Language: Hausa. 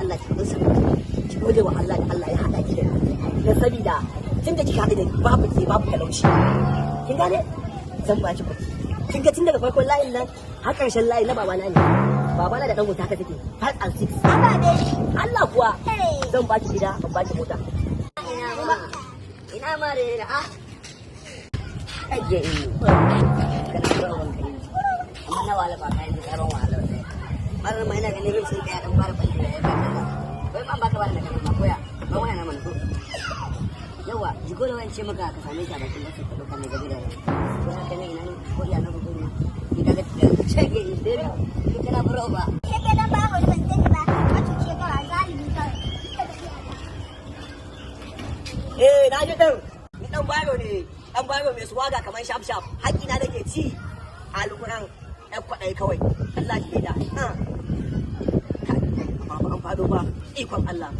Allah ki kusa ki gode wa Allah da Allah ya hada ki da dan sabida tunda kika hada da babu ke babu talauci kin gane zan ba ki kuɗi kin ga tun daga farkon layin nan har karshen layi na babana ne babana da dan wuta haka take 5 and 6 haka dai Allah kuwa zan ba ki gida ban ba ki mota ina ma da ah aje kana fara wannan amma na wala ba kai da karon wala barar mai na ganin sai kai dan fara balle ya ba bai ban baka bana kana ba koya ba wani na man ko yawa jigo da wance maka ka same shi a bakin wasu ka doka mai gabi da ko haka ne ina ne ko iya na gudu ni daga shege ni dai ni kana baro ba shege dan ba wani ban sani ba a tuce ka zalimi ka na ji dan ni dan baro ne dan baro mai suwaga kamar shaf shaf haƙina nake ci a lukuran ɗan kwaɗai kawai Allah ke da ba an fado ba ikon Allah